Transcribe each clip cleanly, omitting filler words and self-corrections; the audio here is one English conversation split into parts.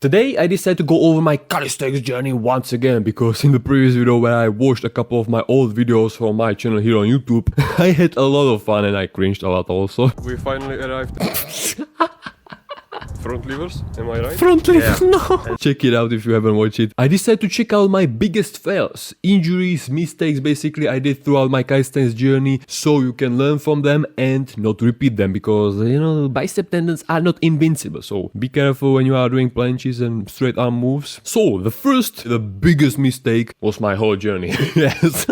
Today I decided to go over my calisthenics journey once again, because in the previous video where I watched a couple of my old videos from my channel here on YouTube, I had a lot of fun and I cringed a lot also. We finally arrived. Front levers, am I right? Front levers, yeah. No! Check it out if you haven't watched it. I decided to check out my biggest fails, injuries, mistakes basically I did throughout my calisthenics journey, so you can learn from them and not repeat them, because you know, bicep tendons are not invincible, so be careful when you are doing planches and straight arm moves. So the biggest mistake was my whole journey. Yes.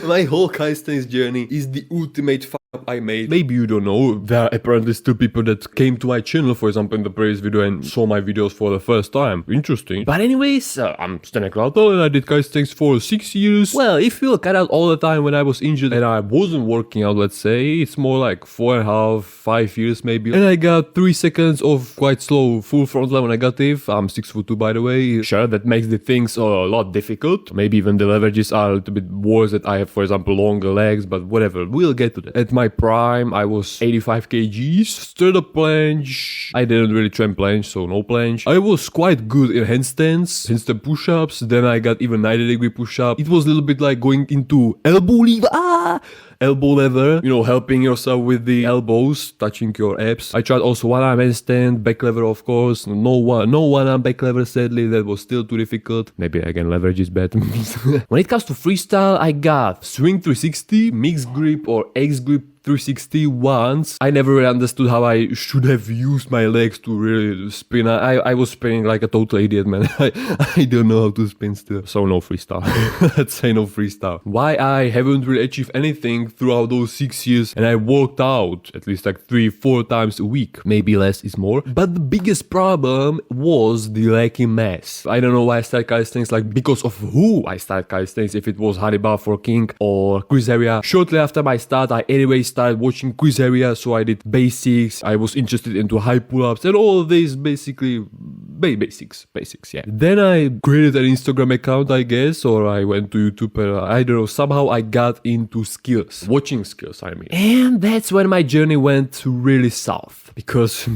My whole calisthenics journey is the ultimate fuck up I made. Maybe you don't know, there are apparently still people that came to my channel, for example in the previous video, and saw my videos for the first time. Interesting. But anyways, I'm Stupidest and I did calisthenics for 6 years. Well, if you'll cut out all the time when I was injured and I wasn't working out, let's say, it's more like 4.5, 5 years maybe. And I got 3 seconds of quite slow full front lever negative. I'm 6'2" by the way. Sure, that makes the things a lot difficult. Maybe even the leverages are a little bit worse that I have, for example, longer legs, but whatever, we'll get to that. At my prime, I was 85 kgs, straight up planche. I didn't really train planche, so no planche. I was quite good in handstands, handstand push-ups, then I got even 90-degree push-up. It was a little bit like going into elbow lever, elbow lever, you know, helping yourself with the elbows, touching your abs. I tried also one arm handstand, back lever of course, no one arm back lever sadly, that was still too difficult. Maybe again leverage is better. When it comes to freestyle, I got swing 360, mixed grip or X grip 360 once. I never really understood how I should have used my legs to really spin. I was spinning like a total idiot, man. I don't know how to spin still. So no freestyle. Let's say no freestyle. Why I haven't really achieved anything throughout those 6 years, and I worked out at least like 3-4 times a week. Maybe less is more. But the biggest problem was the lacking mass. I don't know why I started calisthenics, like because of who I started calisthenics, if it was Hannibal for King or Chris Heria. Shortly after my start, I anyway started watching Chris Heria, so I did basics. I was interested into high pull-ups and all of this, basically basics, yeah. Then I created an Instagram account, I guess, or I went to YouTube and I don't know, somehow I got into skills, watching skills, I mean. And that's when my journey went really south, because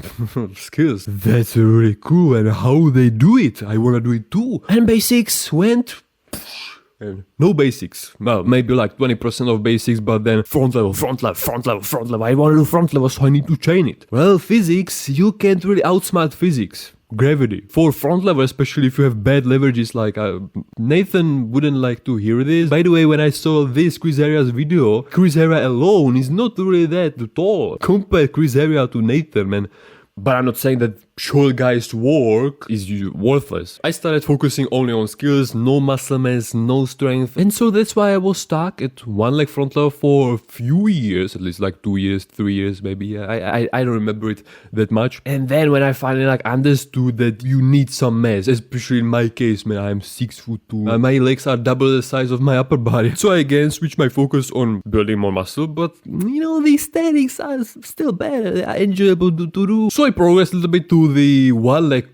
skills, that's really cool, and how they do it, I wanna do it too. And basics went... no basics. Well, maybe like 20% of basics, but then front level. I want to do front level, so I need to train it. Well, physics, you can't really outsmart physics. Gravity. For front lever, especially if you have bad leverages, like Nathan wouldn't like to hear this. By the way, when I saw this Chris Heria's video, Chris Heria alone is not really that tall. Compare Chris Heria to Nathan, man. But I'm not saying that short guys' work is worthless. I started focusing only on skills, no muscle mass, no strength. And so that's why I was stuck at one leg front lever for a few years, at least like 2 years, 3 years maybe. Yeah, I don't remember it that much. And then when I finally like understood that you need some mass, especially in my case, man, I'm 6'2". My legs are double the size of my upper body. So I again switched my focus on building more muscle, but you know, the aesthetics are still better, they are enjoyable to do. So I progressed a little bit to the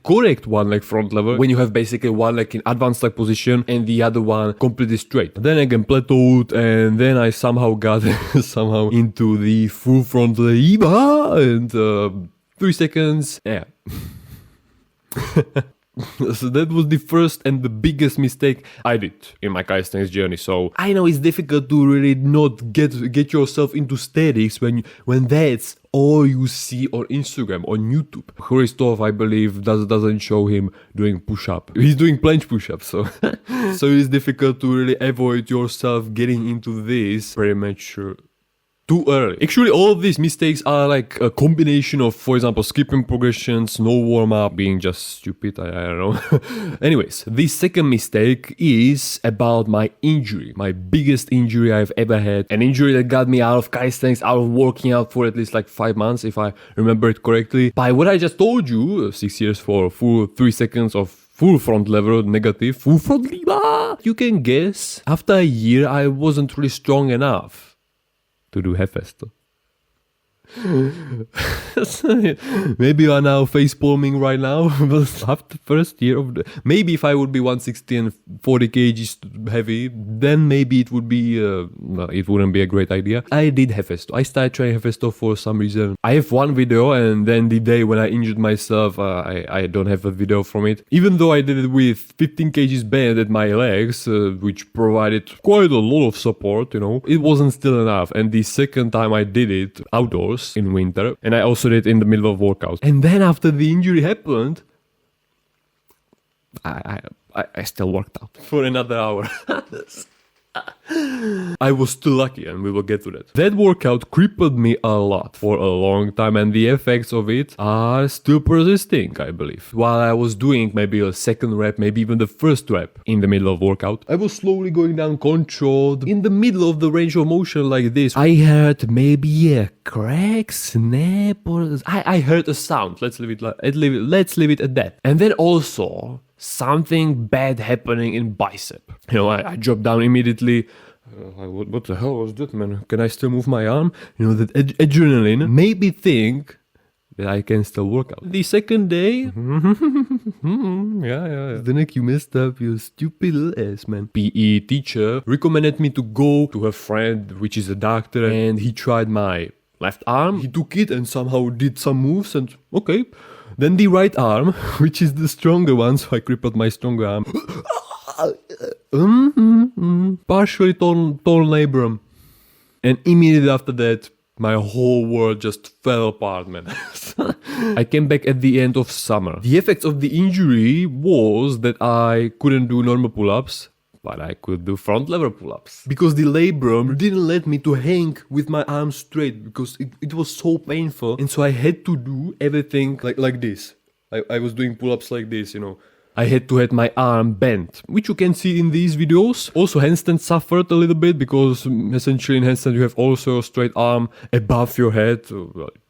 correct one leg front lever, when you have basically one leg in advanced leg position and the other one completely straight. Then again plateaued, and then I somehow got into the full front lever, and 3 seconds, yeah. So that was the first and the biggest mistake I did in my calisthenics journey. So I know it's difficult to really not get yourself into statics when that's all you see on Instagram, on YouTube. Christoph, I believe, doesn't show him doing push-up. He's doing planche push-ups, so so it's difficult to really avoid yourself getting into this very much too early. Actually, all of these mistakes are like a combination of, for example, skipping progressions, no warm-up, being just stupid, I don't know. Anyways, the second mistake is about my injury. My biggest injury I've ever had. An injury that got me out of calisthenics, out of working out for at least like 5 months, if I remember it correctly. By what I just told you, 6 years for full 3 seconds of full front lever negative, full front lever. You can guess, after a year, I wasn't really strong enough to do half faster. Maybe you are now face palming right now, but after first year of the, maybe if I would be 160 and 40 kgs heavy, then maybe it would be no, it wouldn't be a great idea. I did Hefesto. I started trying Hefesto for some reason. I have one video, and then the day when I injured myself, I don't have a video from it. Even though I did it with 15 kgs band at my legs, which provided quite a lot of support, you know, it wasn't still enough. And the second time I did it outdoors in winter, and I also did it in the middle of workouts. And then after the injury happened, I still worked out for another hour. I was still lucky, and we will get to that. That workout crippled me a lot for a long time, and the effects of it are still persisting, I believe. While I was doing maybe a second rep, maybe even the first rep in the middle of workout, I was slowly going down controlled in the middle of the range of motion like this. I heard maybe a crack, snap, or I heard a sound. Let's leave it at that. And then also something bad happening in bicep. You know, I dropped down immediately. What the hell was that, man? Can I still move my arm? You know, that adrenaline made me think that I can still work out. The second day, yeah. Then you messed up, you stupid little ass, man. PE teacher recommended me to go to her friend, which is a doctor, and he tried my left arm. He took it and somehow did some moves, and okay. Then the right arm, which is the stronger one, so I crippled my stronger arm. Partially torn labrum. And immediately after that, my whole world just fell apart, man. I came back at the end of summer. The effects of the injury was that I couldn't do normal pull-ups, but I could do front lever pull-ups. Because the labrum didn't let me to hang with my arms straight, because it was so painful. And so I had to do everything like this. I was doing pull-ups like this, you know. I had to have my arm bent, which you can see in these videos. Also, handstand suffered a little bit, because essentially in handstand you have also a straight arm above your head.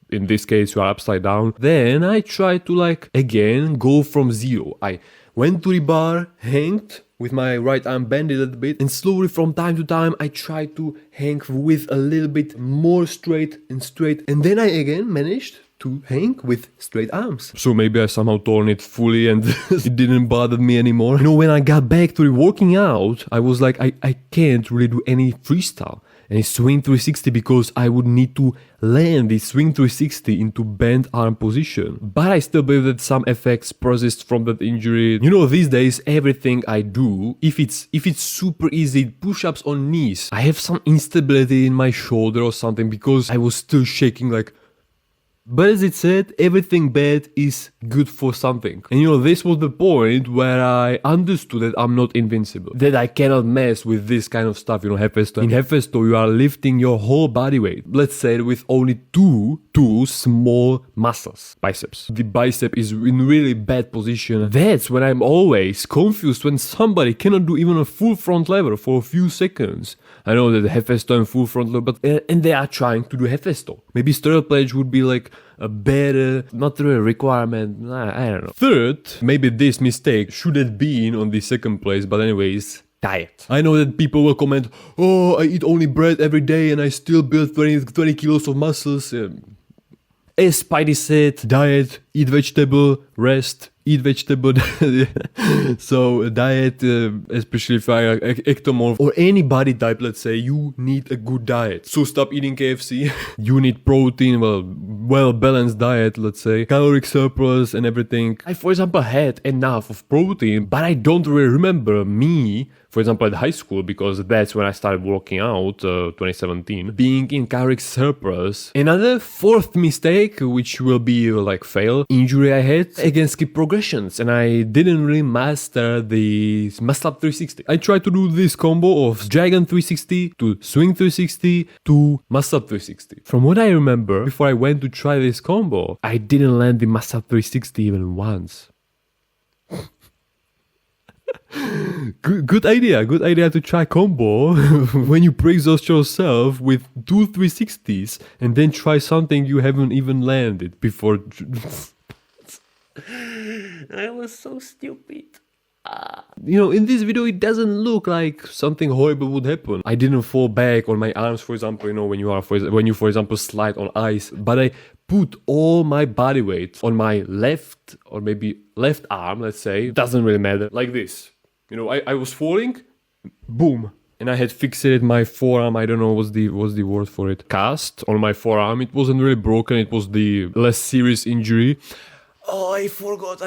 In this case, you are upside down. Then I tried to again go from zero. I went to the bar, hanged with my right arm bent a little bit, and slowly from time to time I tried to hang with a little bit more straight, and then I again managed to hang with straight arms. So maybe I somehow torn it fully and it didn't bother me anymore. You know, when I got back to the working out, I was like, I can't really do any freestyle. And swing 360, because I would need to land the swing 360 into bent arm position. But I still believe that some effects persist from that injury. You know, these days, everything I do, if it's super easy, push-ups on knees, I have some instability in my shoulder or something, because I was still shaking like. But as it said, everything bad is good for something. And you know, this was the point where I understood that I'm not invincible. That I cannot mess with this kind of stuff, you know, Hefesto. In Hefesto, you are lifting your whole body weight. Let's say with only two small muscles. Biceps. The bicep is in really bad position. That's when I'm always confused when somebody cannot do even a full front lever for a few seconds. I know that Hefesto and full front lever, but and they are trying to do Hefesto. Maybe stirrup planche would be like a better, not really a requirement, I don't know. Third, maybe this mistake should have been on the second place, but anyways, diet. I know that people will comment, oh, I eat only bread every day and I still build 20 kilos of muscles. As Spidey said, diet, eat vegetable, rest, eat vegetable. So diet, especially if you are ectomorph or any body type, let's say, you need a good diet. So stop eating KFC. You need protein, well balanced diet, let's say, caloric surplus and everything. I, for example, had enough of protein, but I don't really remember me, for example, at high school, because that's when I started working out, 2017, being in caloric surplus. Another fourth mistake, which will be fail, injury I had, again skip progressions, and I didn't really master the muscle up 360. I tried to do this combo of dragon 360 to swing 360 to muscle up 360. From what I remember, before I went to try this combo, I didn't land the muscle up 360 even once. Good idea to try combo when you pre-exhaust yourself with 2 360s and then try something you haven't even landed before. I was so stupid. You know, in this video, it doesn't look like something horrible would happen. I didn't fall back on my arms, for example, you know, when you, for example, slide on ice. But I put all my body weight on my left or maybe left arm, let's say. It doesn't really matter. Like this. You know, I was falling, boom. And I had fixated my forearm, I don't know what's the word for it, cast on my forearm. It wasn't really broken, it was the less serious injury. Oh, I forgot.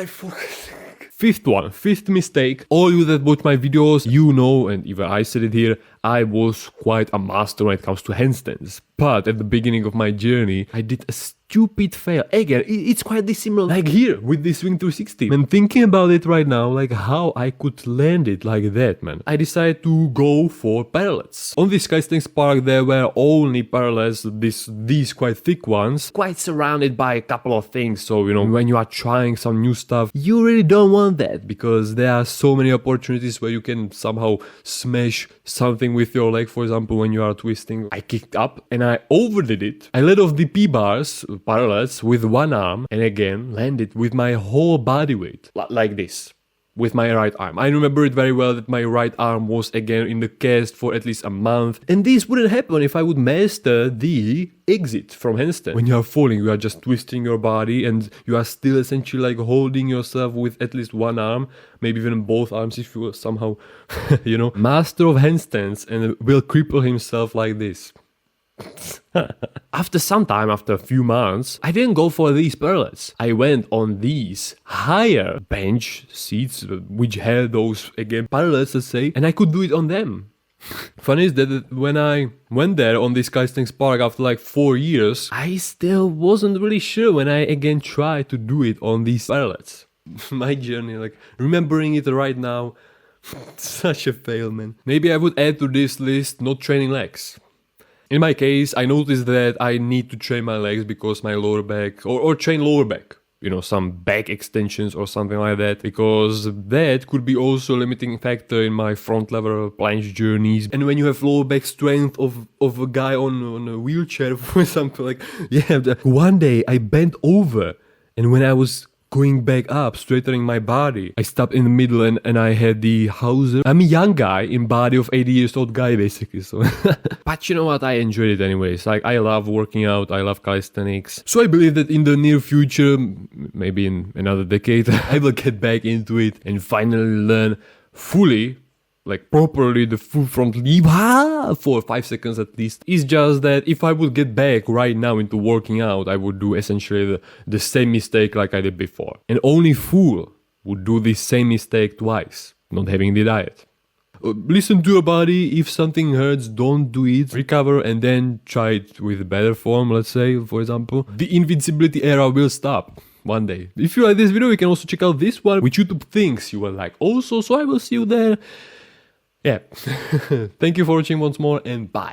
Fifth mistake. All you that watch my videos, you know, and even I said it here, I was quite a master when it comes to handstands. But at the beginning of my journey, I did a stupid fail. Again, it's quite dissimilar, like here with this Swing 360. And thinking about it right now, like how I could land it like that, man. I decided to go for parallels. On this Calisthenics park, there were only parallels, these quite thick ones, quite surrounded by a couple of things. So, you know, when you are trying some new stuff, you really don't want that because there are so many opportunities where you can somehow smash something with your leg. For example, when you are twisting, I kicked up and I overdid it. I let off the P-bars, parallels, with one arm and again landed with my whole body weight, like this, with my right arm. I remember it very well that my right arm was again in the cast for at least a month. And this wouldn't happen if I would master the exit from handstand. When you are falling, you are just twisting your body and you are still essentially like holding yourself with at least one arm, maybe even both arms if you somehow, you know, master of handstands and will cripple himself like this. After some time, after a few months, I didn't go for these parallels. I went on these higher bench seats, which had those, again, parallels, let's say, and I could do it on them. Funny is that when I went there on this Calisthenics park after like 4 years, I still wasn't really sure when I again tried to do it on these parallels. My journey, like, remembering it right now, such a fail, man. Maybe I would add to this list not training legs. In my case, I noticed that I need to train my legs because my lower back, or train lower back, you know, some back extensions or something like that, because that could be also a limiting factor in my front lever planche journeys. And when you have lower back strength of a guy on a wheelchair, for example, like, yeah, one day I bent over and when I was going back up, straightening my body, I stopped in the middle and I had the Hauser. I'm a young guy in body of 80 years old guy, basically. So, but you know what? I enjoyed it anyways. Like, I love working out. I love calisthenics. So I believe that in the near future, maybe in another decade, I will get back into it and finally learn fully, like properly, the full front leap for 5 seconds at least. It's just that if I would get back right now into working out, I would do essentially the same mistake like I did before. And only fool would do the same mistake twice, not having the diet. Listen to your body. If something hurts, don't do it. Recover and then try it with better form, let's say, for example. The invincibility era will stop one day. If you like this video, you can also check out this one, which YouTube thinks you will like also. So I will see you there. Yeah. Thank you for watching once more and bye.